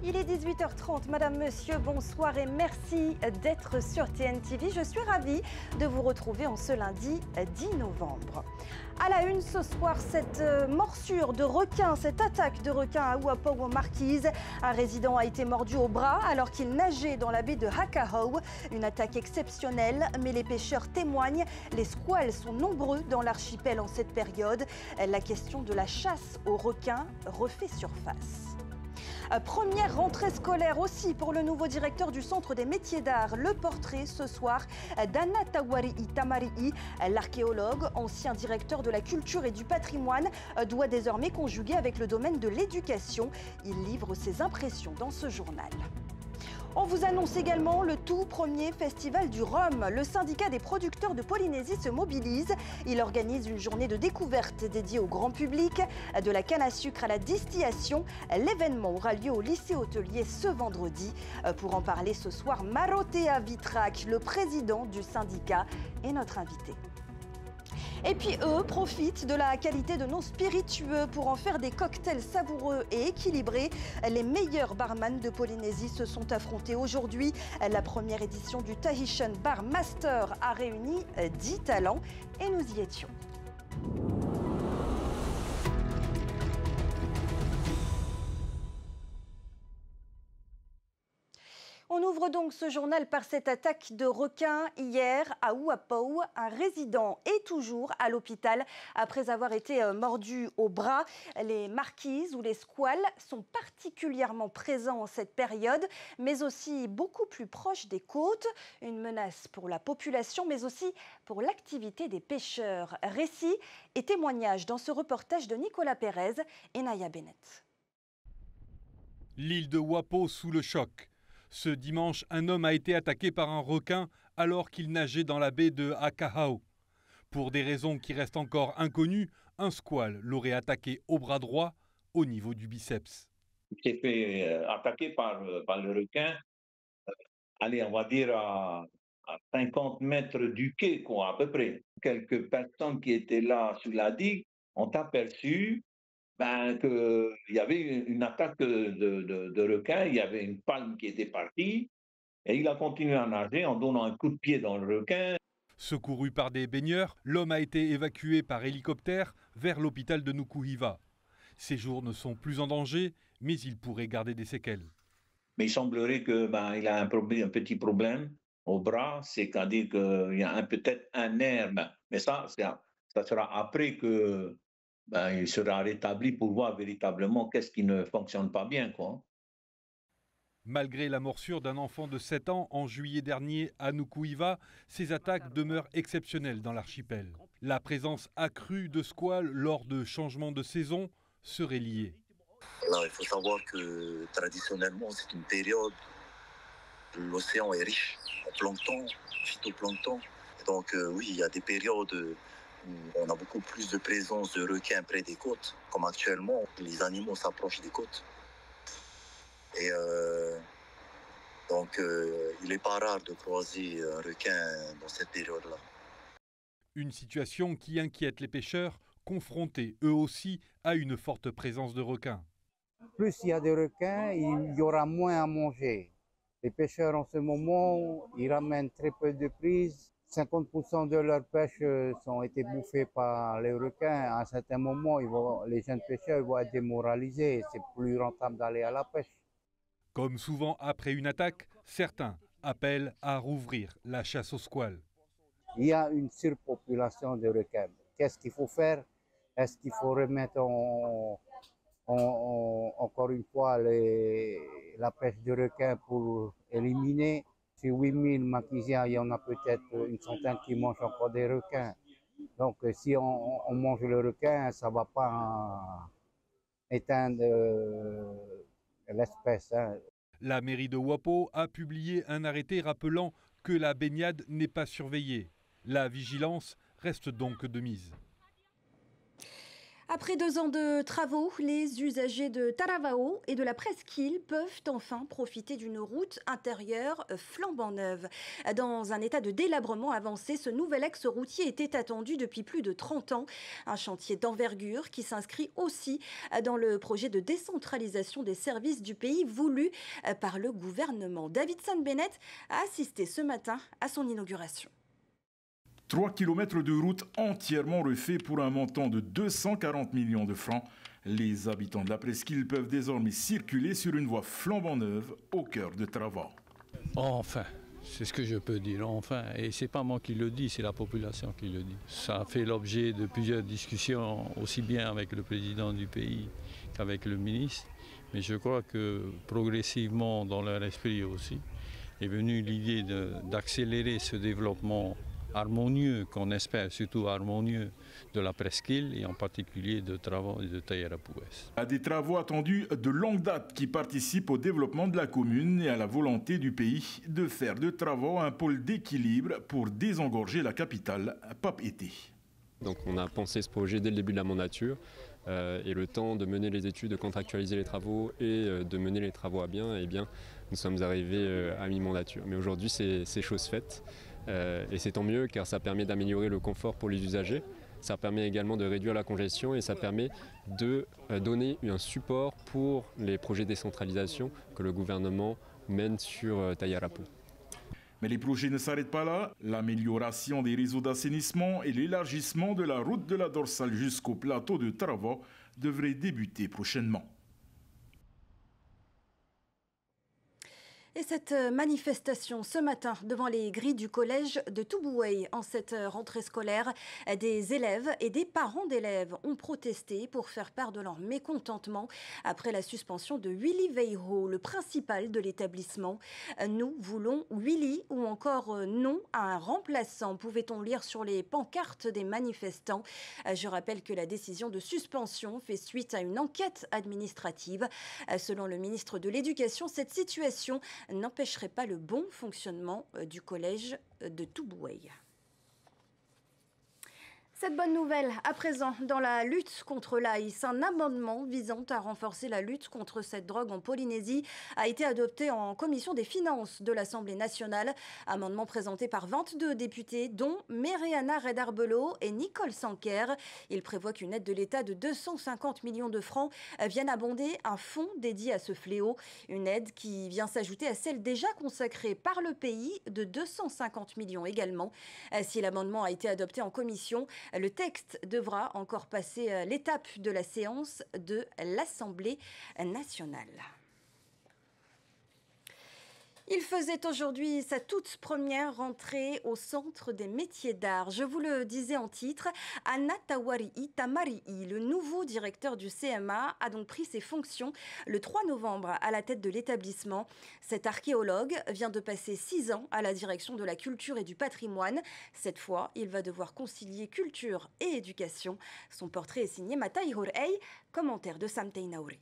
Il est 18h30, Madame, Monsieur, bonsoir et merci d'être sur TNTV. Je suis ravie de vous retrouver en ce lundi 10 novembre. À la une ce soir, cette morsure de requin, cette attaque de requin à Ouapogo Marquise. Un résident a été mordu au bras alors qu'il nageait dans la baie de Hakahou. Une attaque exceptionnelle, mais les pêcheurs témoignent. Les squales sont nombreux dans l'archipel en cette période. La question de la chasse aux requins refait surface. Première rentrée scolaire aussi pour le nouveau directeur du Centre des métiers d'art. Le portrait ce soir d'Anna Tawari'i Tamari'i, l'archéologue, ancien directeur de la culture et du patrimoine, doit désormais conjuguer avec le domaine de l'éducation. Il livre ses impressions dans ce journal. On vous annonce également le tout premier festival du rhum. Le syndicat des producteurs de Polynésie se mobilise. Il organise une journée de découverte dédiée au grand public. De la canne à sucre à la distillation, l'événement aura lieu au lycée hôtelier ce vendredi. Pour en parler ce soir, Marotea Vitrak, le président du syndicat, est notre invité. Et puis eux profitent de la qualité de nos spiritueux pour en faire des cocktails savoureux et équilibrés. Les meilleurs barman de Polynésie se sont affrontés aujourd'hui. La première édition du Tahitian Bar Master a réuni 10 talents et nous y étions. On ouvre donc ce journal par cette attaque de requin hier à Ouapogo. Un résident est toujours à l'hôpital après avoir été mordu au bras. Les marquises ou les squales sont particulièrement présents en cette période, mais aussi beaucoup plus proches des côtes. Une menace pour la population, mais aussi pour l'activité des pêcheurs. Récits et témoignages dans ce reportage de Nicolas Pérez et Naya Bennett. L'île de Ouapo sous le choc. Ce dimanche, un homme a été attaqué par un requin alors qu'il nageait dans la baie de Hakahou. Pour des raisons qui restent encore inconnues, un squale l'aurait attaqué au bras droit, au niveau du biceps. Il s'est fait attaquer par le requin, allez, on va dire à 50 mètres du quai, quoi, à peu près. Quelques personnes qui étaient là sur la digue ont aperçu qu'il y avait une attaque de requin, il y avait une palme qui était partie, et il a continué à nager en donnant un coup de pied dans le requin. Secouru par des baigneurs, l'homme a été évacué par hélicoptère vers l'hôpital de Nukuhiva. Ses jours ne sont plus en danger, mais il pourrait garder des séquelles. Mais il semblerait qu'il a un petit problème au bras, c'est-à-dire qu'il y a peut-être un nerf, mais ça sera après que il sera rétabli pour voir véritablement qu'est-ce qui ne fonctionne pas bien, quoi. Malgré la morsure d'un enfant de 7 ans en juillet dernier à Nukuhiva, ces attaques demeurent exceptionnelles dans l'archipel. La présence accrue de squales lors de changements de saison serait liée. Alors, il faut savoir que traditionnellement, c'est une période où l'océan est riche en plancton, phytoplancton. Donc oui, il y a des périodes où on a beaucoup plus de présence de requins près des côtes. Comme actuellement, les animaux s'approchent des côtes. Et donc, il n'est pas rare de croiser un requin dans cette période-là. Une situation qui inquiète les pêcheurs, confrontés eux aussi à une forte présence de requins. Plus il y a de requins, il y aura moins à manger. Les pêcheurs en ce moment, ils ramènent très peu de prises. 50% de leur pêche ont été bouffées par les requins. À un certain moment, les jeunes pêcheurs vont être démoralisés. C'est plus rentable d'aller à la pêche. Comme souvent après une attaque, certains appellent à rouvrir la chasse aux squales. Il y a une surpopulation de requins. Qu'est-ce qu'il faut faire? Est-ce qu'il faut remettre encore une fois la pêche de requins pour éliminer? Sur 8000 maquisiens, il y en a peut-être une centaine qui mangent encore des requins. Donc si on mange le requin, ça ne va pas éteindre l'espèce. Hein. La mairie de Ouapo a publié un arrêté rappelant que la baignade n'est pas surveillée. La vigilance reste donc de mise. Après 2 ans de travaux, les usagers de Taravao et de la Presqu'île peuvent enfin profiter d'une route intérieure flambant neuve. Dans un état de délabrement avancé, ce nouvel axe routier était attendu depuis plus de 30 ans. Un chantier d'envergure qui s'inscrit aussi dans le projet de décentralisation des services du pays voulu par le gouvernement. Davidson Bennett a assisté ce matin à son inauguration. 3 km de route entièrement refait pour un montant de 240 millions de francs. Les habitants de la Presqu'île peuvent désormais circuler sur une voie flambant neuve au cœur de Taravao. Enfin, c'est ce que je peux dire, enfin. Et c'est pas moi qui le dis, c'est la population qui le dit. Ça a fait l'objet de plusieurs discussions, aussi bien avec le président du pays qu'avec le ministre. Mais je crois que progressivement, dans leur esprit aussi, est venue l'idée d'accélérer ce développement harmonieux, qu'on espère surtout harmonieux, de la Presqu'île et en particulier de Taravao et de Tayarapu-Ouest. À des travaux attendus de longue date qui participent au développement de la commune et à la volonté du pays de faire de Taravao un pôle d'équilibre pour désengorger la capitale, Papeete. Donc on a pensé ce projet dès le début de la mandature et le temps de mener les études, de contractualiser les travaux et de mener les travaux à bien, eh bien nous sommes arrivés à mi-mandature. Mais aujourd'hui c'est chose faite. Et c'est tant mieux car ça permet d'améliorer le confort pour les usagers, ça permet également de réduire la congestion et ça permet de donner un support pour les projets de décentralisation que le gouvernement mène sur Tayarapu. Mais les projets ne s'arrêtent pas là. L'amélioration des réseaux d'assainissement et l'élargissement de la route de la dorsale jusqu'au plateau de Taravao devraient débuter prochainement. Et cette manifestation ce matin devant les grilles du collège de Tubuai en cette rentrée scolaire, des élèves et des parents d'élèves ont protesté pour faire part de leur mécontentement après la suspension de Willy Veiho, le principal de l'établissement. Nous voulons Willy ou encore non à un remplaçant, pouvait-on lire sur les pancartes des manifestants. Je rappelle que la décision de suspension fait suite à une enquête administrative. Selon le ministre de l'Éducation, cette situation n'empêcherait pas le bon fonctionnement du collège de Tubuai. Cette bonne nouvelle, à présent, dans la lutte contre l'AIS, un amendement visant à renforcer la lutte contre cette drogue en Polynésie a été adopté en commission des finances de l'Assemblée nationale. Amendement présenté par 22 députés, dont Meriana Redarbelo et Nicole Sanquer. Il prévoit qu'une aide de l'État de 250 millions de francs vienne abonder un fonds dédié à ce fléau. Une aide qui vient s'ajouter à celle déjà consacrée par le pays de 250 millions également. Si l'amendement a été adopté en commission, le texte devra encore passer l'étape de la séance de l'Assemblée nationale. Il faisait aujourd'hui sa toute première rentrée au Centre des métiers d'art. Je vous le disais en titre, Anatawarii Tamarii, le nouveau directeur du CMA, a donc pris ses fonctions le 3 novembre à la tête de l'établissement. Cet archéologue vient de passer 6 ans à la direction de la culture et du patrimoine. Cette fois, il va devoir concilier culture et éducation. Son portrait est signé Matai Horei, commentaire de Sam Teinauri.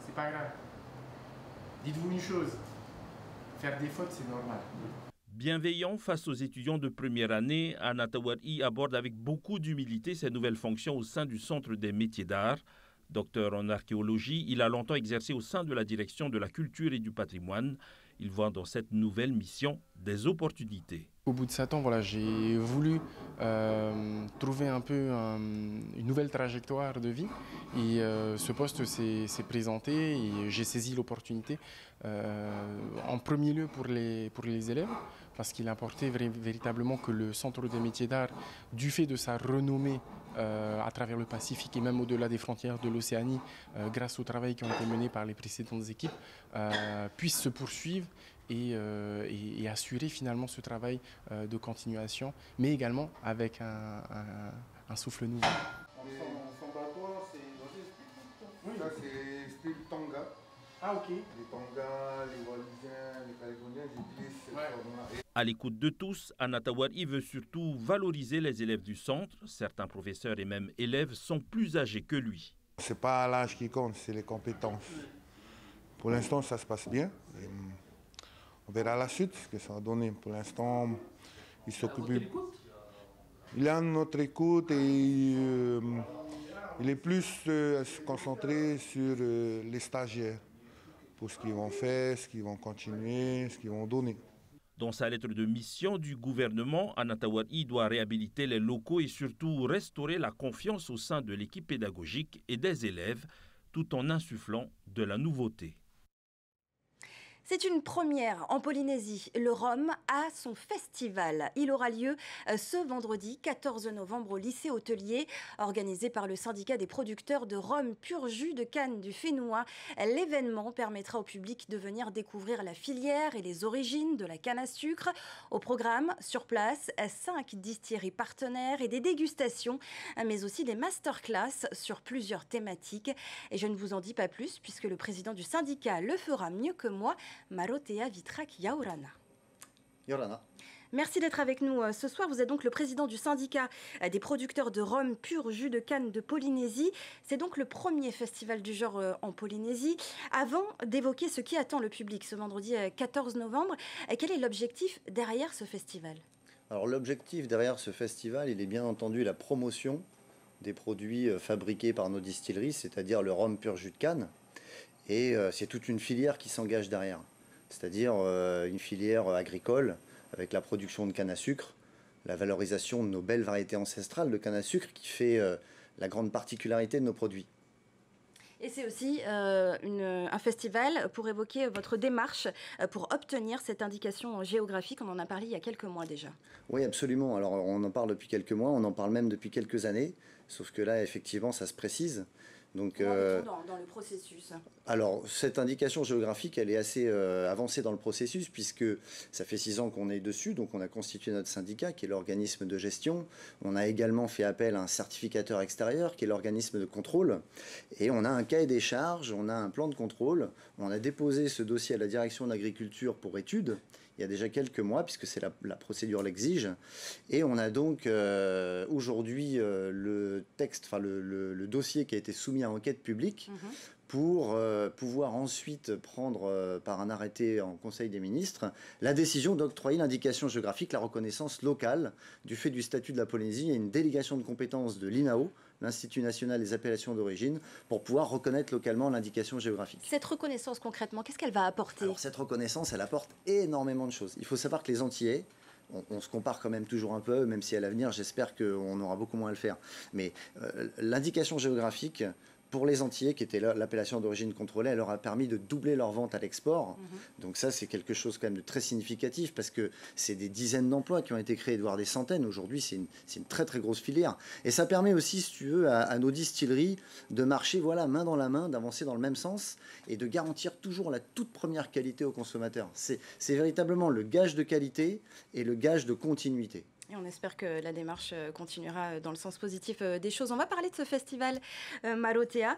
C'est pas grave. Dites-vous une chose. Faire des fautes, c'est normal. Bienveillant face aux étudiants de première année, Anatawarii aborde avec beaucoup d'humilité ses nouvelles fonctions au sein du Centre des métiers d'art. Docteur en archéologie, il a longtemps exercé au sein de la direction de la culture et du patrimoine. Il voit dans cette nouvelle mission des opportunités. Au bout de 7 ans, voilà, j'ai voulu trouver un peu une nouvelle trajectoire de vie. Et ce poste s'est présenté et j'ai saisi l'opportunité en premier lieu pour les élèves, parce qu'il importait véritablement que le Centre des métiers d'art, du fait de sa renommée à travers le Pacifique et même au-delà des frontières de l'Océanie, grâce au travail qui a été mené par les précédentes équipes, puisse se poursuivre et assurer finalement ce travail de continuation, mais également avec un souffle nouveau. Son bateau, ça c'est style Tonga. Ah ok. Les Tonga, les Wallisiens, les Calédoniens utilisent cette forme-là. À l'écoute de tous, Anatawarii veut surtout valoriser les élèves du centre. Certains professeurs et même élèves sont plus âgés que lui. C'est pas l'âge qui compte, c'est les compétences. Pour l'instant, ça se passe bien. Et on verra la suite, ce que ça va donner. Pour l'instant, il s'occupe. Il est à notre écoute et Il est plus concentré sur les stagiaires, pour ce qu'ils vont faire, ce qu'ils vont continuer, ce qu'ils vont donner. Dans sa lettre de mission du gouvernement, Anataouari doit réhabiliter les locaux et surtout restaurer la confiance au sein de l'équipe pédagogique et des élèves, tout en insufflant de la nouveauté. C'est une première en Polynésie. Le rhum a son festival. Il aura lieu ce vendredi 14 novembre au lycée hôtelier, organisé par le syndicat des producteurs de rhum pur jus de canne du Fénois. L'événement permettra au public de venir découvrir la filière et les origines de la canne à sucre. Au programme, sur place, 5 distilleries partenaires et des dégustations, mais aussi des masterclass sur plusieurs thématiques. Et je ne vous en dis pas plus, puisque le président du syndicat le fera mieux que moi. Marotea Vitrak Yaurana. Merci d'être avec nous ce soir. Vous êtes donc le président du syndicat des producteurs de rhum pur jus de canne de Polynésie. C'est donc le premier festival du genre en Polynésie. Avant d'évoquer ce qui attend le public ce vendredi 14 novembre, quel est l'objectif derrière ce festival? Alors l'objectif derrière ce festival, il est bien entendu la promotion des produits fabriqués par nos distilleries, c'est-à-dire le rhum pur jus de canne. Et c'est toute une filière qui s'engage derrière, c'est-à-dire une filière agricole avec la production de canne à sucre, la valorisation de nos belles variétés ancestrales de canne à sucre qui fait la grande particularité de nos produits. Et c'est aussi un festival pour évoquer votre démarche pour obtenir cette indication géographique. On en a parlé il y a quelques mois déjà. Oui, absolument. Alors on en parle depuis quelques mois, on en parle même depuis quelques années, sauf que là, effectivement, ça se précise. Donc, dans le processus. Alors, cette indication géographique, elle est assez avancée dans le processus, puisque ça fait 6 ans qu'on est dessus, donc on a constitué notre syndicat, qui est l'organisme de gestion. On a également fait appel à un certificateur extérieur, qui est l'organisme de contrôle. Et on a un cahier des charges, on a un plan de contrôle. On a déposé ce dossier à la direction de l'agriculture pour étude, il y a déjà quelques mois, puisque c'est la procédure l'exige. Et on a donc aujourd'hui le texte, enfin le dossier qui a été soumis à enquête publique pour pouvoir ensuite prendre par un arrêté en Conseil des ministres la décision d'octroyer l'indication géographique, la reconnaissance locale du fait du statut de la Polynésie. Il y a une délégation de compétences de l'INAO, l'Institut national des appellations d'origine, pour pouvoir reconnaître localement l'indication géographique. Cette reconnaissance, concrètement, qu'est-ce qu'elle va apporter? Alors, cette reconnaissance, elle apporte énormément de choses. Il faut savoir que les Antillais, on se compare quand même toujours un peu, même si à l'avenir, j'espère qu'on aura beaucoup moins à le faire. Mais l'indication géographique, pour les Antillais, qui était l'appellation d'origine contrôlée, elle leur a permis de doubler leur vente à l'export. Donc ça, c'est quelque chose quand même de très significatif, parce que c'est des dizaines d'emplois qui ont été créés, voire des centaines. Aujourd'hui, c'est une très très grosse filière. Et ça permet aussi, si tu veux, à nos distilleries de marcher voilà, main dans la main, d'avancer dans le même sens et de garantir toujours la toute première qualité aux consommateurs. C'est véritablement le gage de qualité et le gage de continuité. Et on espère que la démarche continuera dans le sens positif des choses. On va parler de ce festival Marotea.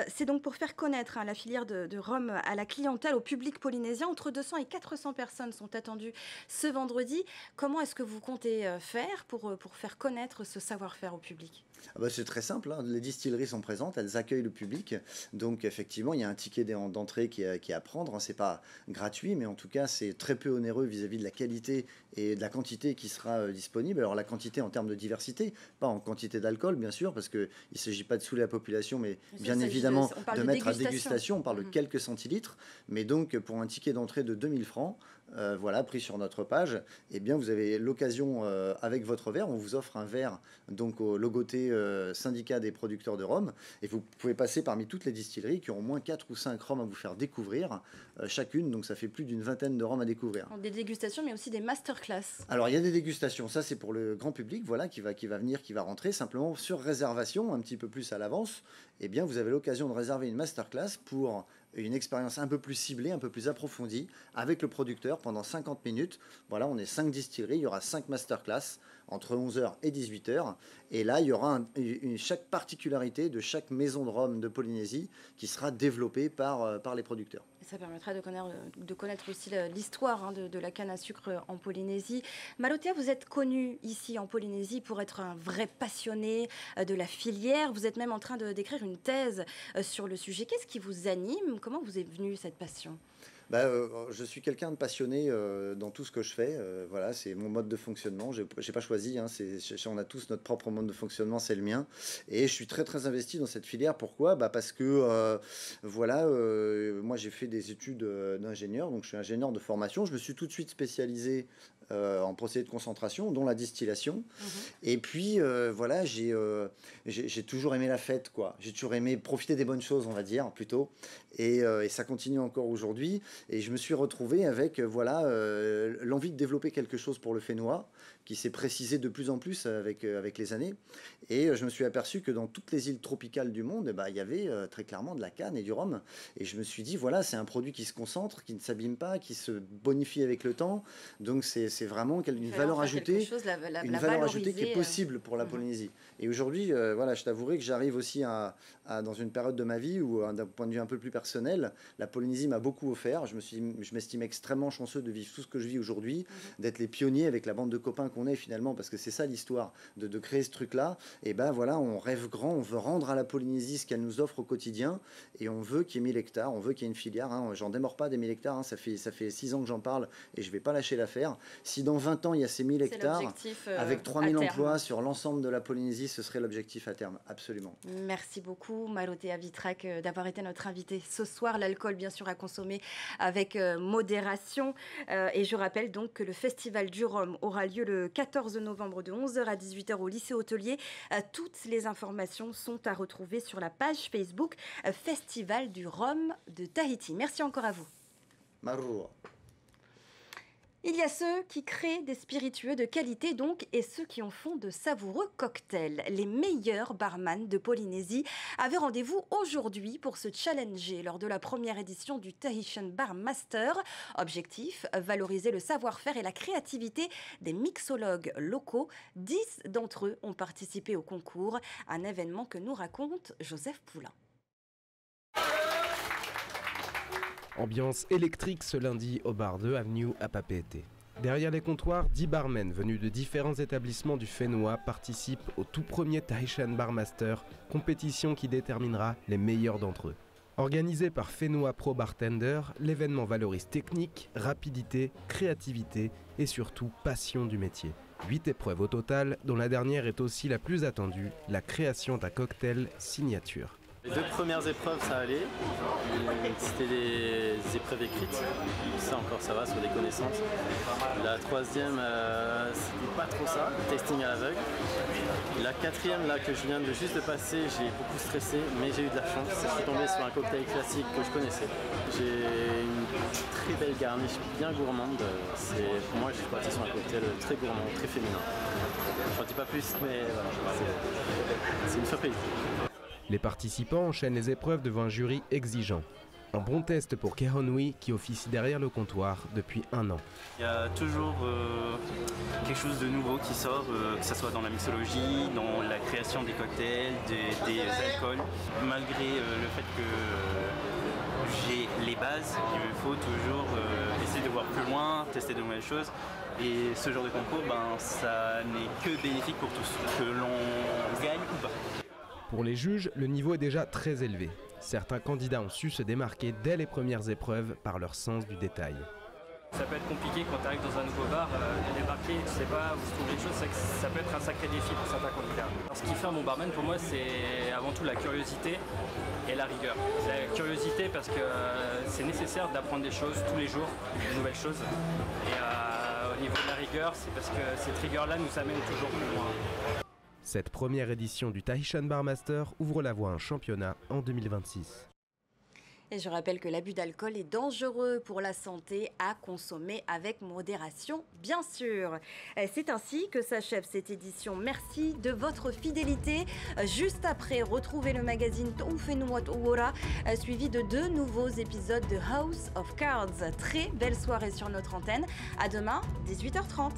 C'est donc pour faire connaître la filière de rhum à la clientèle, au public polynésien. Entre 200 et 400 personnes sont attendues ce vendredi. Comment est-ce que vous comptez faire pour faire connaître ce savoir-faire au public? C'est très simple, hein. Les distilleries sont présentes, elles accueillent le public. Donc effectivement, il y a un ticket d'entrée qui est à prendre. Ce n'est pas gratuit, mais en tout cas, c'est très peu onéreux vis-à-vis de la qualité et de la quantité qui sera disponible. Alors la quantité en termes de diversité, pas en quantité d'alcool, bien sûr, parce qu'il ne s'agit pas de saouler la population, mais bien évidemment de mettre à dégustation. On parle de quelques centilitres. Mais donc, pour un ticket d'entrée de 2000 francs, voilà, pris sur notre page, eh bien, vous avez l'occasion, avec votre verre, on vous offre un verre donc au logoté syndicat des producteurs de rhum, et vous pouvez passer parmi toutes les distilleries qui ont au moins 4 ou 5 rhums à vous faire découvrir chacune, donc ça fait plus d'une vingtaine de rhums à découvrir. Des dégustations, mais aussi des masterclass. Alors il y a des dégustations, ça c'est pour le grand public, voilà, qui va venir, qui va rentrer simplement sur réservation, un petit peu plus à l'avance. Eh bien, vous avez l'occasion de réserver une masterclass pour une expérience un peu plus ciblée, un peu plus approfondie avec le producteur pendant 50 minutes. Voilà, on est 5 distilleries, il y aura 5 masterclass entre 11h et 18h. Et là, il y aura chaque particularité de chaque maison de rhum de Polynésie qui sera développée par les producteurs. Et ça permettra de connaître aussi l'histoire de la canne à sucre en Polynésie. Marotea, vous êtes connu ici en Polynésie pour être un vrai passionné de la filière. Vous êtes même en train d'écrire une thèse sur le sujet. Qu'est-ce qui vous anime? Comment vous est venue cette passion? Je suis quelqu'un de passionné dans tout ce que je fais. Voilà, c'est mon mode de fonctionnement. J'ai pas choisi. Hein, on a tous notre propre mode de fonctionnement, c'est le mien. Et je suis très très investi dans cette filière. Pourquoi? Parce que moi j'ai fait des études d'ingénieur, donc je suis ingénieur de formation. Je me suis tout de suite spécialisé en procédé de concentration, dont la distillation. Et puis j'ai toujours aimé la fête, quoi. J'ai toujours aimé profiter des bonnes choses, on va dire, plutôt. Et ça continue encore aujourd'hui. Et je me suis retrouvé avec l'envie de développer quelque chose pour le Fénois, qui s'est précisé de plus en plus avec les années. Et je me suis aperçu que dans toutes les îles tropicales du monde, il y avait très clairement de la canne et du rhum. Et je me suis dit, voilà, c'est un produit qui se concentre, qui ne s'abîme pas, qui se bonifie avec le temps. Donc c'est vraiment une valeur ajoutée, qui est possible pour la Polynésie. Et aujourd'hui, je t'avouerai que j'arrive aussi dans une période de ma vie où, d'un point de vue un peu plus personnel, la Polynésie m'a beaucoup offert. Je m'estime extrêmement chanceux de vivre tout ce que je vis aujourd'hui, d'être les pionniers avec la bande de copains qu'on est finalement, parce que c'est ça l'histoire, de créer ce truc-là. Et on rêve grand, on veut rendre à la Polynésie ce qu'elle nous offre au quotidien, et on veut qu'il y ait 1000 hectares, on veut qu'il y ait une filière. J'en démords pas des 1000 hectares, ça fait 6 ans que j'en parle, et je vais pas lâcher l'affaire. Si dans 20 ans, il y a ces 1000 hectares, avec 3000 emplois sur l'ensemble de la Polynésie, ce serait l'objectif à terme, absolument. Merci beaucoup, Marotea Vitrak, d'avoir été notre invité ce soir. L'alcool, bien sûr, à consommer avec modération. Et je rappelle donc que le Festival du Rhum aura lieu le 14 novembre de 11h à 18h au lycée hôtelier. Toutes les informations sont à retrouver sur la page Facebook Festival du Rhum de Tahiti. Merci encore à vous. Maroua. Il y a ceux qui créent des spiritueux de qualité donc et ceux qui en font de savoureux cocktails. Les meilleurs barman de Polynésie avaient rendez-vous aujourd'hui pour se challenger lors de la première édition du Tahitian Bar Master. Objectif, valoriser le savoir-faire et la créativité des mixologues locaux. 10 d'entre eux ont participé au concours, un événement que nous raconte Joseph Poulain. Ambiance électrique ce lundi au bar 2 avenue à Papeete. Derrière les comptoirs, 10 barmen venus de différents établissements du Fénois participent au tout premier Tahitian Bar Master, compétition qui déterminera les meilleurs d'entre eux. Organisé par Fénois Pro Bartender, l'événement valorise technique, rapidité, créativité et surtout passion du métier. 8 épreuves au total, dont la dernière est aussi la plus attendue, la création d'un cocktail signature. Les 2 premières épreuves, ça allait. C'était des épreuves écrites. Ça encore, ça va, sur des connaissances. La 3e, c'était pas trop ça, testing à l'aveugle. La 4e, là, que je viens de juste de passer, j'ai beaucoup stressé, mais j'ai eu de la chance. Je suis tombé sur un cocktail classique que je connaissais. J'ai une très belle garniche, bien gourmande. Pour moi, je suis parti sur un cocktail très gourmand, très féminin. Je n'en dis pas plus, mais voilà, c'est une surprise. Les participants enchaînent les épreuves devant un jury exigeant. Un bon test pour Kehonui qui officie derrière le comptoir depuis 1 an. Il y a toujours quelque chose de nouveau qui sort, que ce soit dans la mixologie, dans la création des cocktails, des alcools. Malgré le fait que j'ai les bases, il me faut toujours essayer de voir plus loin, tester de nouvelles choses. Et ce genre de concours, ça n'est que bénéfique pour tous, que l'on gagne ou pas. Pour les juges, le niveau est déjà très élevé. Certains candidats ont su se démarquer dès les premières épreuves par leur sens du détail. Ça peut être compliqué quand tu arrives dans un nouveau bar, de débarquer, tu sais pas, vous trouvez des choses, ça peut être un sacré défi pour certains candidats. Alors, ce qui fait un bon barman pour moi, c'est avant tout la curiosité et la rigueur. La curiosité parce que c'est nécessaire d'apprendre des choses tous les jours, de nouvelles choses. Et au niveau de la rigueur, c'est parce que cette rigueur-là nous amène toujours plus loin. Cette première édition du Tahitian Bar Master ouvre la voie à un championnat en 2026. Et je rappelle que l'abus d'alcool est dangereux pour la santé, à consommer avec modération, bien sûr. C'est ainsi que s'achève cette édition. Merci de votre fidélité. Juste après, retrouvez le magazine Toufenouat Ouora, suivi de 2 nouveaux épisodes de House of Cards. Très belle soirée sur notre antenne. À demain, 18h30.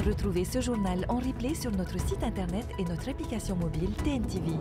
Retrouvez ce journal en replay sur notre site internet et notre application mobile TNTV.